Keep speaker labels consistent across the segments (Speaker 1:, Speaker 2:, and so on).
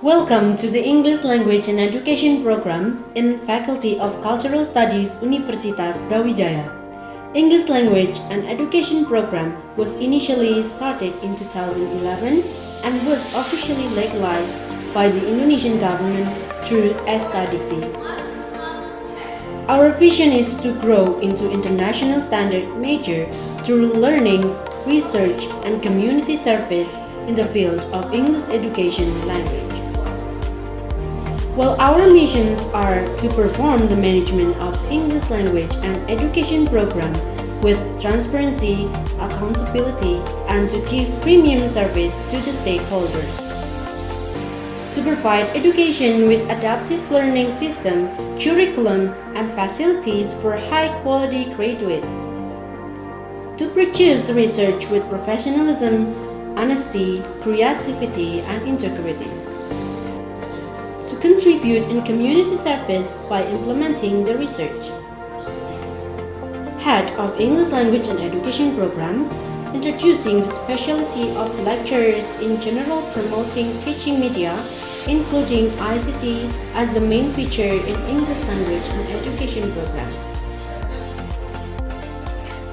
Speaker 1: Welcome to the English Language and Education program in Faculty of Cultural Studies Universitas Brawijaya. English Language and Education program was initially started in 2011 and was officially legalized by the Indonesian government through SK Dikti. Our vision is to grow into international standard major through learnings, research, and community service in the field of English education language. While our missions are to perform the management of English language and education program with transparency, accountability, and to give premium service to the stakeholders. To provide education with adaptive learning system, curriculum, and facilities for high-quality graduates. To produce research with professionalism, honesty, creativity, and integrity. To contribute in community service by implementing the research. Head of English Language and Education program, introducing the specialty of lecturers in general, promoting teaching media, including ICT as the main feature in English Language and Education program.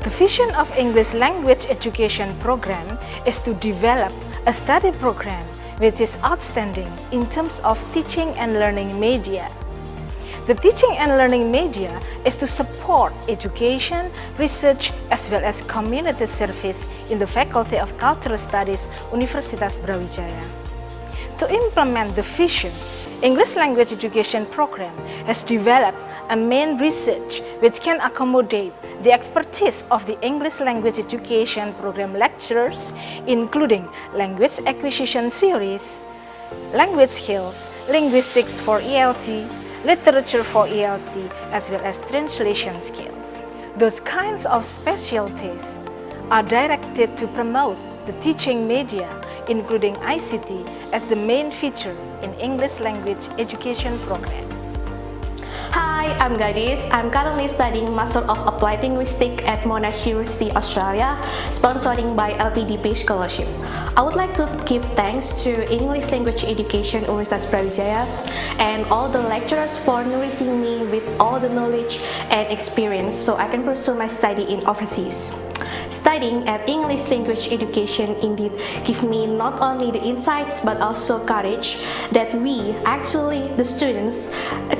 Speaker 2: The vision of English Language Education program is to develop a study program which is outstanding in terms of teaching and learning media. The teaching and learning media is to support education, research, as well as community service in the Faculty of Cultural Studies Universitas Brawijaya. To implement the vision, English Language Education program has developed a main research which can accommodate the expertise of the English Language Education program lecturers, including language acquisition theories, language skills, linguistics for ELT, literature for ELT, as well as translation skills. Those kinds of specialties are directed to promote the teaching media, including ICT, as the main feature in English Language Education program.
Speaker 3: Hi, I'm Gadis. I'm currently studying Master of Applied Linguistics at Monash University, Australia, sponsored by LPDP Scholarship. I would like to give thanks to English Language Education Universitas Brawijaya and all the lecturers for nourishing me with all the knowledge and experience so I can pursue my study in overseas. Studying at English Language Education indeed give me not only the insights but also courage that we, actually the students,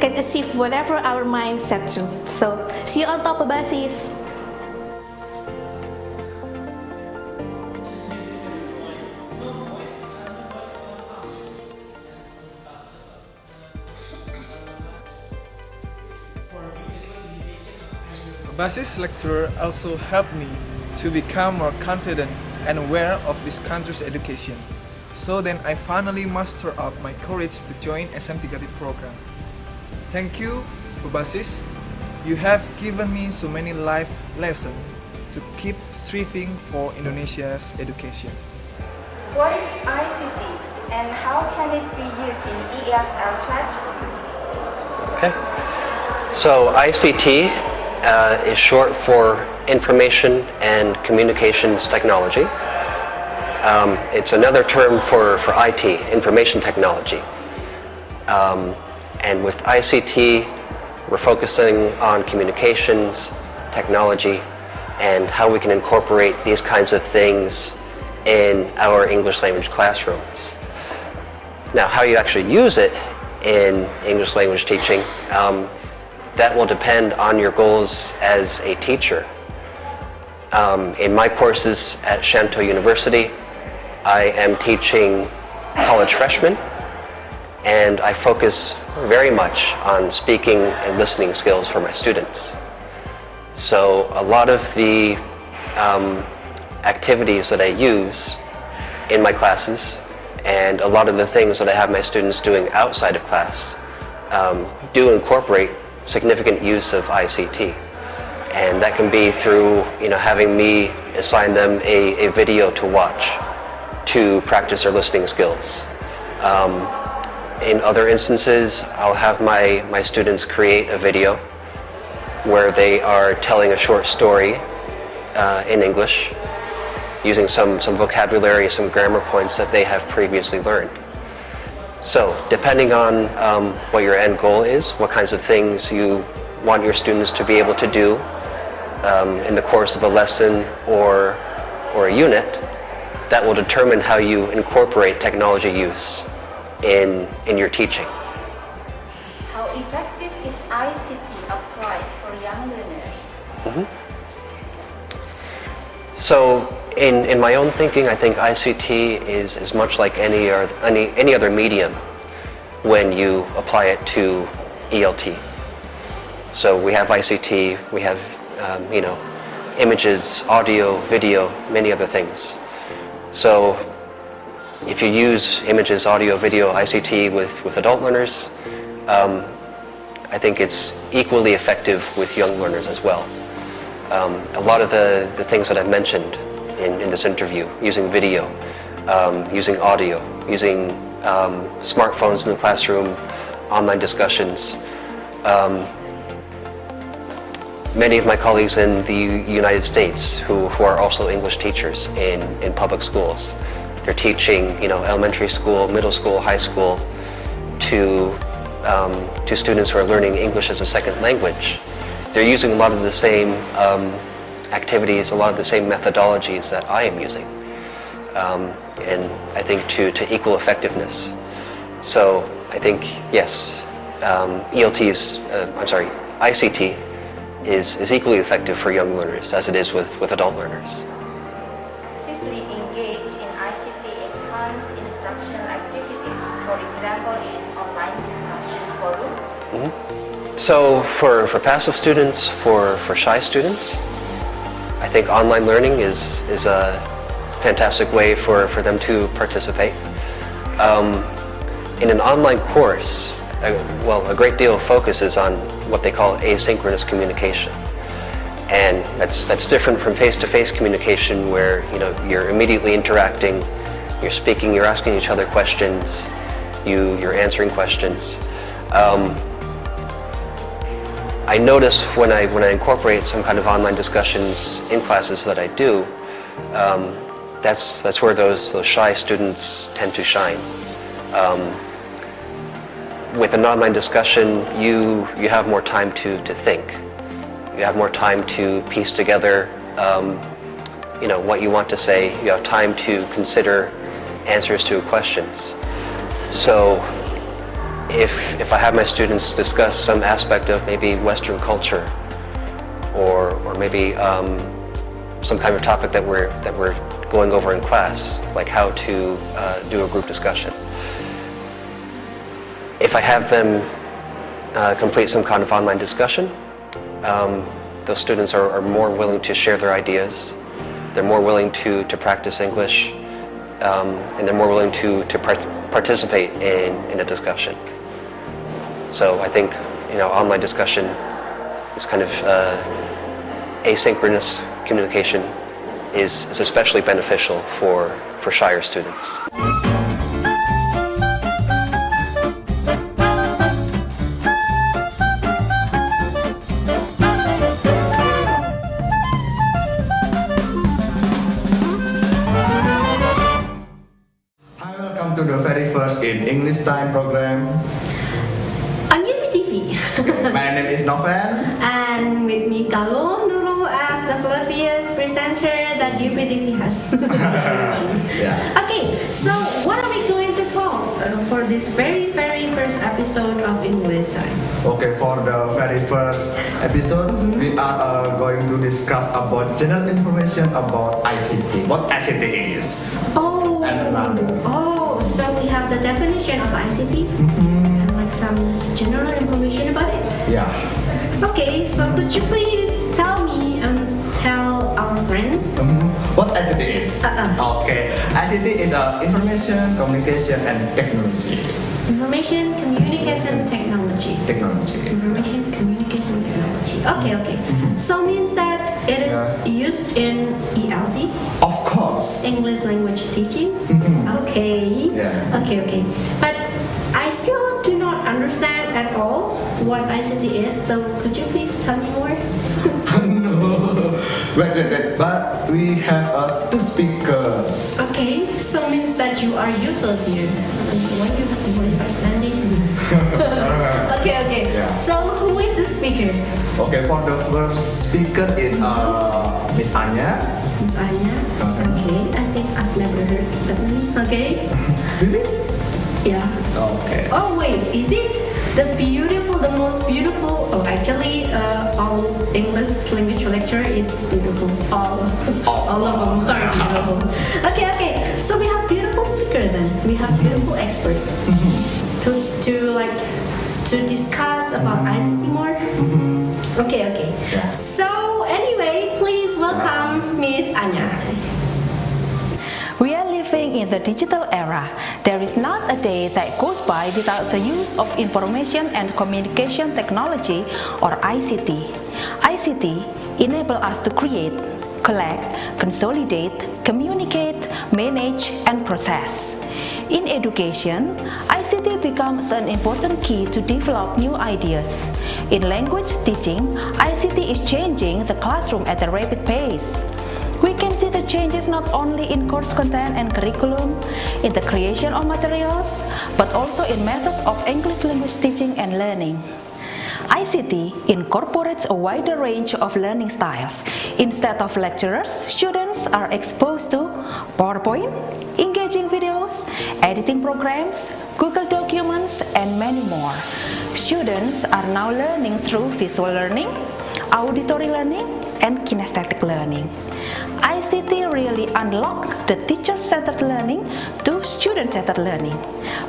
Speaker 3: can achieve whatever our mind set to. So, see you on top of basis.
Speaker 4: Basis lecturer also helped me to become more confident and aware of this country's education. So then I finally mustered up my courage to join SM3 program. Thank you, Basis. You have given me so many life lessons to keep striving for Indonesia's education.
Speaker 5: What is ICT and how can it be used in EFL classroom?
Speaker 6: Okay. So ICT is short for Information and Communications Technology. It's another term for IT, Information Technology. And with ICT, we're focusing on communications, technology, and how we can incorporate these kinds of things in our English language classrooms. Now, how you actually use it in English language teaching, that will depend on your goals as a teacher. In my courses at Shantou University, I am teaching college freshmen, and I focus very much on speaking and listening skills for my students. So a lot of the activities that I use in my classes and a lot of the things that I have my students doing outside of class do incorporate significant use of ICT. And that can be through having me assign them a video to watch to practice their listening skills. In other instances, I'll have my students create a video where they are telling a short story in English using some vocabulary, some grammar points that they have previously learned. So, depending on what your end goal is, what kinds of things you want your students to be able to do in the course of a lesson or a unit, that will determine how you incorporate technology use in your teaching.
Speaker 5: How effective is ICT applied for young learners?
Speaker 6: So, in my own thinking, I think ICT is much like any other medium when you apply it to ELT. So we have ICT, we have images, audio, video, many other things. So if you use images, audio, video, ICT with adult learners, I think it's equally effective with young learners as well. A lot of the things that I've mentioned in this interview, using video, using audio, using smartphones in the classroom, online discussions. Many of my colleagues in the United States who are also English teachers in public schools, they're teaching elementary school, middle school, high school to students who are learning English as a second language. They're using a lot of the same activities, a lot of the same methodologies that I am using, and I think to equal effectiveness. So I think yes, ICT is equally effective for young learners as it is with adult learners.
Speaker 5: Actively engage in ICT enhanced instructional activities, for example in online discussion forum?
Speaker 6: So for passive students, for shy students, I think online learning is a fantastic way for them to participate. In an online course, a great deal of focus is on what they call asynchronous communication. And that's different from face-to-face communication where you're immediately interacting, you're speaking, you're asking each other questions, you're answering questions. I notice when I incorporate some kind of online discussions in classes that I do, that's where those shy students tend to shine. With an online discussion, you have more time to think. You have more time to piece together, what you want to say. You have time to consider answers to questions. So, if I have my students discuss some aspect of maybe Western culture, or maybe some kind of topic that we're going over in class, like how to do a group discussion. If I have them complete some kind of online discussion, those students are more willing to share their ideas, they're more willing to practice English, and they're more willing to participate in a discussion. So I think online discussion is kind of asynchronous communication is especially beneficial for shyer students.
Speaker 7: To the very first in English time program.
Speaker 8: On UBTV.
Speaker 7: My name is Novan.
Speaker 8: And with me, Kalo Nurul as the Filipinos presenter that UBTV has.
Speaker 7: Yeah.
Speaker 8: Okay, so what are we going to talk for this very first episode of English time?
Speaker 7: Okay, for the very first episode, we are going to discuss about general information about ICT. What ICT is.
Speaker 8: Oh. So we have the definition of ICT and like some general information about it.
Speaker 7: Yeah.
Speaker 8: Okay, so could you please tell me and tell our friends
Speaker 7: what ICT is? Okay, ICT is information, communication, and technology.
Speaker 8: Information, communication, technology.
Speaker 7: Technology.
Speaker 8: Information, communication, technology. Okay. So means that it is used in ELT?
Speaker 7: Of course.
Speaker 8: English language teaching? Okay.
Speaker 7: Yeah.
Speaker 8: Okay. But I still do not understand at all what ICT is, so could you please tell me more?
Speaker 7: No. Wait. But we have two speakers.
Speaker 8: Okay, so means that you are useless here. Why you are standing? Okay.
Speaker 7: Yeah.
Speaker 8: So who is the speaker?
Speaker 7: Okay, for the first speaker is Miss Anya.
Speaker 8: Miss Anya. Okay, I think I've never heard that name. Okay.
Speaker 7: Really?
Speaker 8: Yeah.
Speaker 7: Okay.
Speaker 8: Oh wait, is it the most beautiful? Oh, actually, all English language lecture is beautiful. All of them are beautiful. Okay. So we have beautiful speaker then. We have beautiful expert to discuss about ICT more. Okay. So anyway, please welcome Miss Anya.
Speaker 2: We are living in the digital era. There is not a day that goes by without the use of information and communication technology or ICT. ICT enable us to create, collect, consolidate, communicate, manage, and process. In education, ICT becomes an important key to develop new ideas. In language teaching, ICT is changing the classroom at a rapid pace. We can see the changes not only in course content and curriculum, in the creation of materials, but also in methods of English language teaching and learning. ICT incorporates a wider range of learning styles. Instead of lecturers, students are exposed to PowerPoint, engaging videos, editing programs, Google Documents, and many more. Students are now learning through visual learning, auditory learning, and kinesthetic learning. ICT really unlocks the teacher-centered learning to student-centered learning.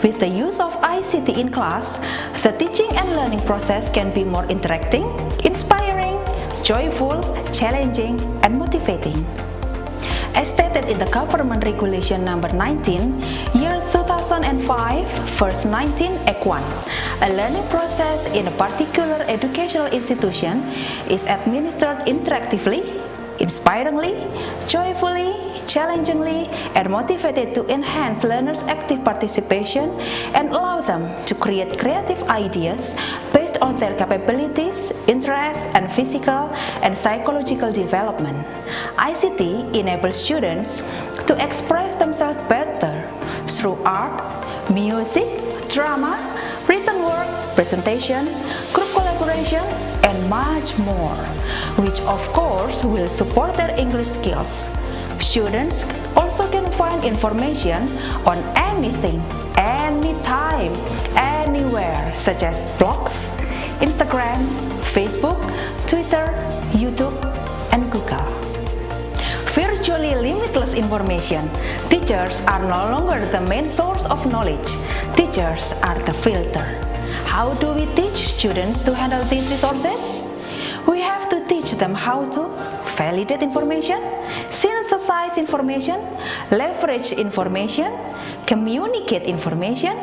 Speaker 2: With the use of ICT in class, the teaching and learning process can be more interacting, inspiring, joyful, challenging, and motivating. As stated in the Government Regulation Number 19, year 2005, verse 19, Act 1, a learning process in a particular educational institution is administered interactively, inspiringly, joyfully, challengingly, and motivated to enhance learners' active participation and allow them to create creative ideas based on their capabilities, interests, and physical and psychological development. ICT enables students to express themselves better through art, music, drama, written work, presentation, group collaboration, and much more, which of course will support their English skills. Students also can find information on anything, anytime, anywhere, such as blogs, Instagram, Facebook, Twitter, YouTube, and Google. Virtually limitless information. Teachers are no longer the main source of knowledge. Teachers are the filter. How do we teach students to handle these resources? We have to teach them how to validate information, synthesize information, leverage information, communicate information,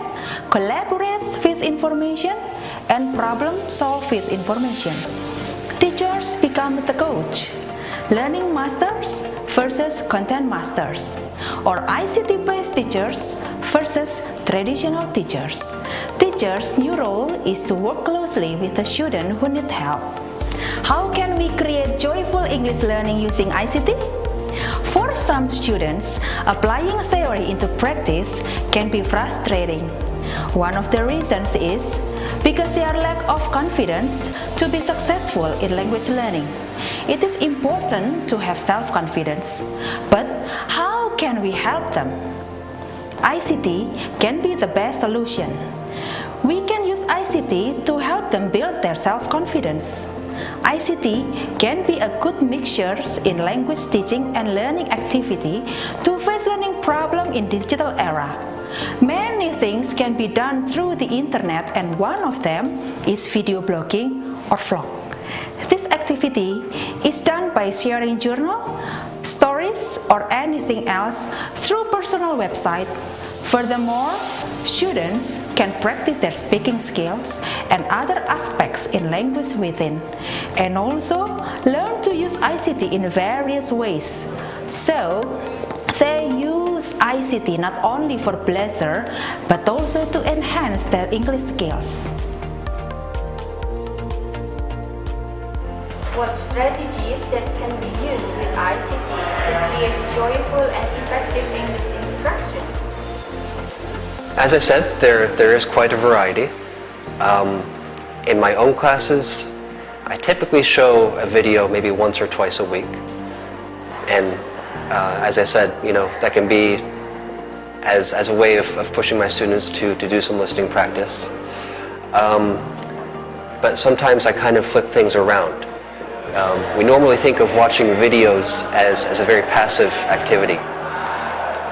Speaker 2: collaborate with information, and problem solve with information. Teachers become the coach. Learning masters versus content masters, or ICT-based teachers versus traditional teachers. Teachers' new role is to work closely with the student who need help. How can we create joyful English learning using ICT? For some students, applying theory into practice can be frustrating. One of the reasons is because they are lack of confidence to be successful in language learning. It is important to have self-confidence, but how can we help them? ICT can be the best solution. We can use ICT to help them build their self-confidence. ICT can be a good mixture in language teaching and learning activity to face learning problem in digital era. Many things can be done through the internet, and one of them is video blogging or vlog. This activity is done by sharing journal, stories, or anything else through personal website. Furthermore, students can practice their speaking skills and other aspects in language within, and also learn to use ICT in various ways. So, they use ICT not only for pleasure, but also to enhance their English skills.
Speaker 5: What strategies that can be used with ICT to create joyful and effective English instruction?
Speaker 6: As I said, there is quite a variety. In my own classes, I typically show a video maybe once or twice a week. And as I said, that can be as a way of pushing my students to do some listening practice. But sometimes I kind of flip things around. We normally think of watching videos as a very passive activity.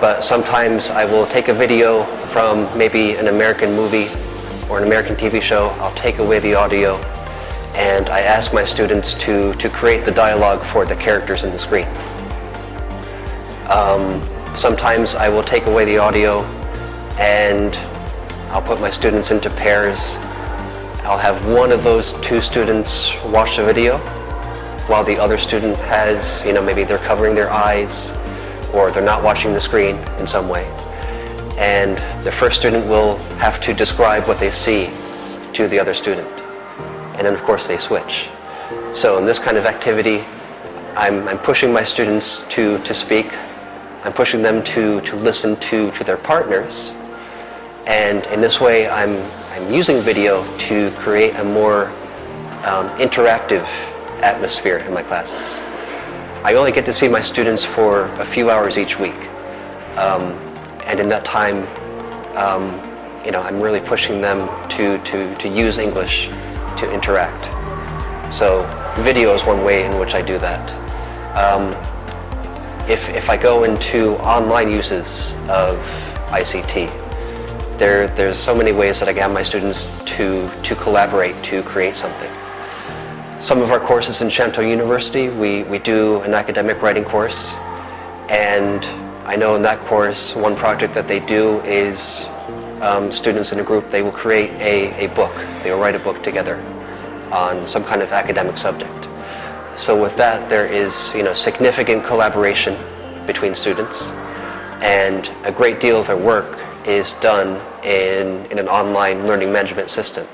Speaker 6: But sometimes I will take a video from maybe an American movie or an American TV show, I'll take away the audio, and I ask my students to create the dialogue for the characters in the screen. Sometimes I will take away the audio and I'll put my students into pairs. I'll have one of those two students watch the video while the other student has, maybe they're covering their eyes or they're not watching the screen in some way. And the first student will have to describe what they see to the other student. And then of course they switch. So in this kind of activity, I'm pushing my students to speak. I'm pushing them to listen to their partners. And in this way, I'm using video to create a more interactive atmosphere in my classes. I only get to see my students for a few hours each week. And in that time, I'm really pushing them to use English to interact. So video is one way in which I do that. If I go into online uses of ICT, there's so many ways that I get my students to collaborate, to create something. Some of our courses in Shantou University, we do an academic writing course, and I know in that course, one project that they do is students in a group, they will create a book. They will write a book together on some kind of academic subject. So with that, there is significant collaboration between students, and a great deal of their work is done in an online learning management system.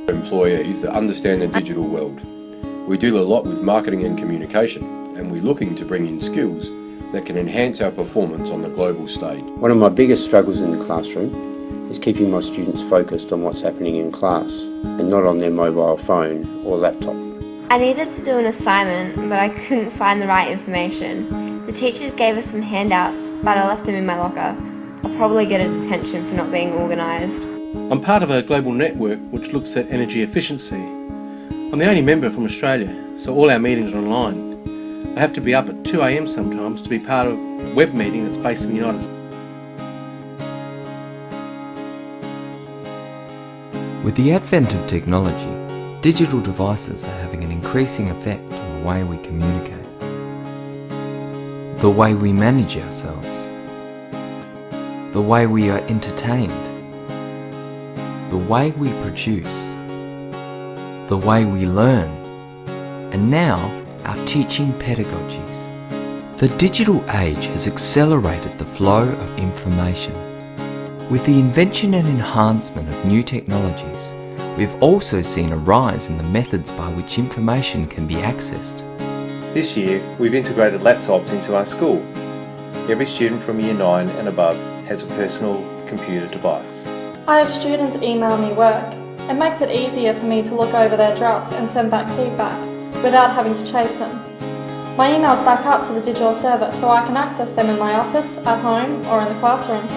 Speaker 9: Employees that understand the digital world. We deal a lot with marketing and communication, and we're looking to bring in skills that can enhance our performance on the global stage.
Speaker 10: One of my biggest struggles in the classroom is keeping my students focused on what's happening in class and not on their mobile phone or laptop.
Speaker 11: I needed to do an assignment, but I couldn't find the right information. The teachers gave us some handouts, but I left them in my locker. I'll probably get a detention for not being organised.
Speaker 12: I'm part of a global network which looks at energy efficiency. I'm the only member from Australia, so all our meetings are online. I have to be up at 2 a.m. sometimes to be part of a web meeting that's based in the United States.
Speaker 13: With the advent of technology, digital devices are having an increasing effect on the way we communicate, the way we manage ourselves, the way we are entertained, the way we produce, the way we learn, and now our teaching pedagogies. The digital age has accelerated the flow of information. With the invention and enhancement of new technologies, we've also seen a rise in the methods by which information can be accessed.
Speaker 14: This year, we've integrated laptops into our school. Every student from Year 9 and above has a personal computer device.
Speaker 15: I have students email me work. It makes it easier for me to look over their drafts and send back feedback without having to chase them. My emails back up to the digital server so I can access them in my office, at home, or in the classroom.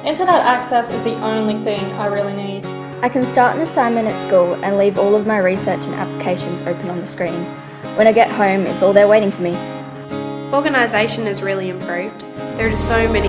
Speaker 15: Internet access is the only thing I really need.
Speaker 16: I can start an assignment at school and leave all of my research and applications open on the screen. When I get home, it's all there waiting for me.
Speaker 17: Organisation has really improved. There are just so many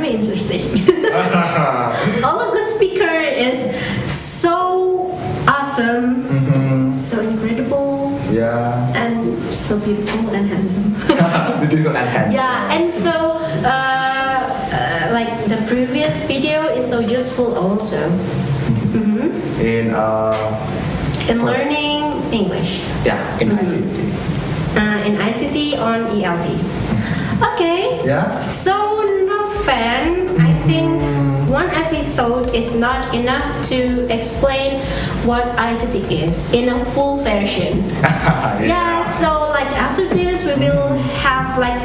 Speaker 8: very interesting. All of the speaker is so awesome, so incredible, and so beautiful and handsome.
Speaker 7: Beautiful and handsome.
Speaker 8: Yeah, and so like the previous video is so useful also. In learning English.
Speaker 7: Yeah, in ICT.
Speaker 8: In ICT on ELT. Okay.
Speaker 7: Yeah.
Speaker 8: So fan, I think one episode is not enough to explain what ICT is in a full version. Yeah, so like after this we will have like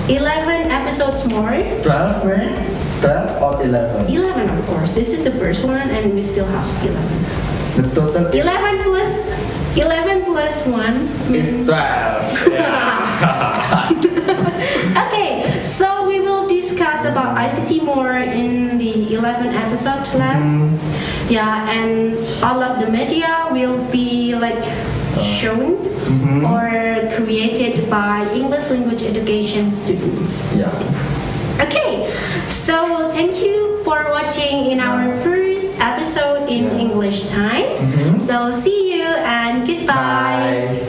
Speaker 8: 11 episodes more.
Speaker 7: 12, right? 12 or 11?
Speaker 8: 11 of course. This is the first one and we still have 11.
Speaker 7: The total is
Speaker 8: 11 plus 1
Speaker 7: is 12. Yeah.
Speaker 8: Okay, so we will discuss about ICT more in the 11 episode lab. Yeah, and all of the media will be like shown or created by English language education students.
Speaker 7: Yeah.
Speaker 8: Okay, so thank you for watching in our first episode in English time. So see you and goodbye.
Speaker 7: Bye.